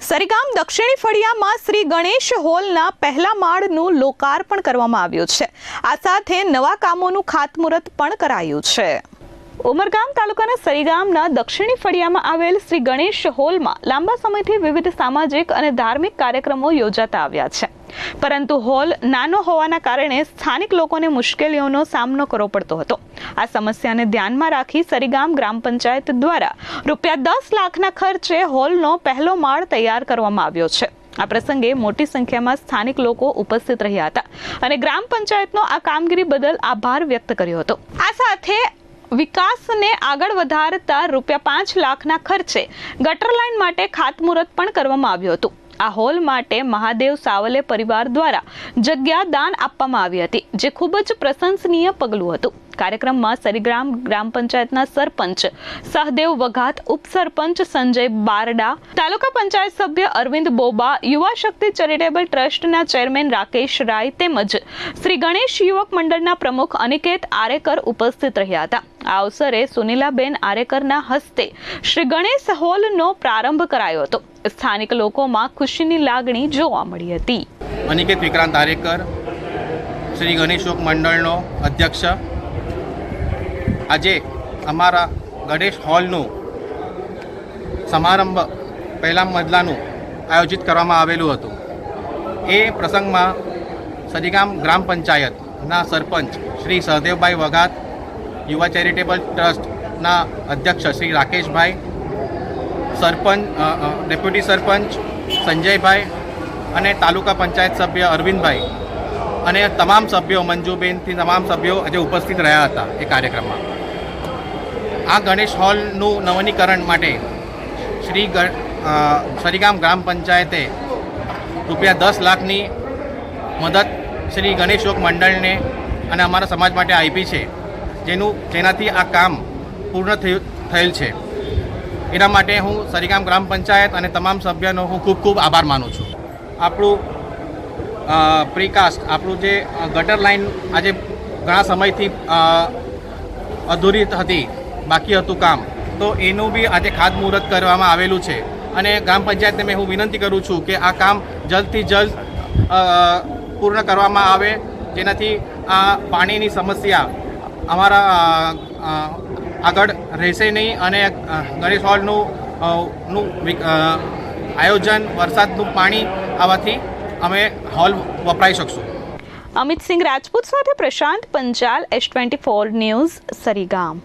સરીગામ દક્ષિણી ફળિયામાં શ્રી ગણેશ હોલના પહેલા માળનું લોકાર્પણ કરવામાં આવ્યું છે। આ સાથે નવા કામોનું ખાતમુહૂર્ત પણ કરાયું છે। ઉમરગામ તાલુકાના સરીગામના દક્ષિણી ફળિયામાં આવેલ શ્રી ગણેશ હોલમાં લાંબા સમયથી વિવિધ સામાજિક અને ધાર્મિક કાર્યક્રમો યોજાતા આવ્યા છે, પરંતુ હોલ નાનો હોવાના કારણે સ્થાનિક લોકોને મુશ્કેલીઓનો સામનો કરવો પડતો હતો। આ સમસ્યાને ધ્યાનમાં રાખી સરીગામ ગ્રામ પંચાયત દ્વારા ₹10 લાખના ખર્ચે હોલનો પહેલો માળ તૈયાર કરવામાં આવ્યો છે। આ પ્રસંગે મોટી સંખ્યામાં સ્થાનિક લોકો ઉપસ્થિત રહ્યા હતા અને ગ્રામ પંચાયતનો આ કામગીરી બદલ આભાર વ્યક્ત કર્યો હતો। આ સાથે વિકાસને આગળ વધારતા ₹5 લાખના ખર્ચે ગટર લાઇન માટે ખાતમુહૂર્ત પણ કરવામાં આવ્યું હતું। આ હોલ માટે મહાદેવ સાવલે પરિવાર દ્વારા જગ્યા દાન આપવામાં આવી હતી, જે ખૂબ જ પ્રશંસનીય પગલું હતું। કાર્યક્રમમાં સરીગામ ગ્રામ પંચાયતના સરપંચ સહદેવ વઘાત, ઉપસરપંચ સંજય બારડા, તાલુકા પંચાયત સભ્ય અરવિંદ બોબા, યુવા શક્તિ ચેરિટેબલ ટ્રસ્ટના ચેરમેન રાકેશ રાય તેમજ શ્રી ગણેશ યુવક મંડળના પ્રમુખ અનિકેત આરેકર ઉપસ્થિત રહ્યા હતા। આ અવસરે સુનીલાબેન આરેકરના હસ્તે શ્રી ગણેશ હોલનો પ્રારંભ કરાયો હતો। સ્થાનિક લોકોમાં ખુશીની લાગણી જોવા મળી હતી। અનિકેત વિક્રાંત આરેકર, શ્રી ગણેશ યોગ મંડળનો અધ્યક્ષ, આજે અમારા ગણેશ હોલનું સમારંભ પહેલા મજલાનું આયોજિત કરવામાં આવેલું હતું। એ પ્રસંગમાં સરીગામ ગ્રામ પંચાયતના સરપંચ શ્રી સહદેવભાઈ વઘાત, યુવા ચેરિટેબલ ટ્રસ્ટના અધ્યક્ષ શ્રી રાકેશભાઈ, સરપંચ ડેપ્યુટી સરપંચ સંજયભાઈ અને તાલુકા પંચાયત સભ્ય અરવિંદભાઈ અને તમામ સભ્યો, મંજુબેનથી તમામ સભ્યો આજે ઉપસ્થિત રહ્યા હતા એ કાર્યક્રમમાં। આ ગણેશ હોલનું નવીનીકરણ માટે સરીગામ ગ્રામ પંચાયતે ₹10 લાખની મદદ શ્રી ગણેશ યોગ મંડળને અને અમારા સમાજ માટે આપી છે, જેનાથી આ કામ પૂર્ણ થયેલ છે। એના માટે હું સરીગામ ગ્રામ પંચાયત અને તમામ સભ્યોનો હું ખૂબ ખૂબ આભાર માનું છું। આપણું પ્રીકાસ્ટ, આપણું જે ગટર લાઇન આજે ઘણા સમયથી અધૂરી હતી, બાકી હતું કામ, તો એનું બી આજે ખાતમુહૂર્ત કરવામાં આવેલું છે અને ગ્રામ પંચાયતને મેં હું વિનંતી કરું છું કે આ કામ જલ્દથી જલ્દ પૂર્ણ કરવામાં આવે, જેનાથી આ પાણીની સમસ્યા અમારા આગળ રહેશે નહીં અને ગણેશ હોલનું આયોજન, વરસાદનું પાણી આવવાથી અમે હોલ વપરાઈ શકશું। અમિત સિંહ રાજપૂત સાથે પ્રશાંત પંચાલ, S24 ન્યૂઝ, સરીગામ।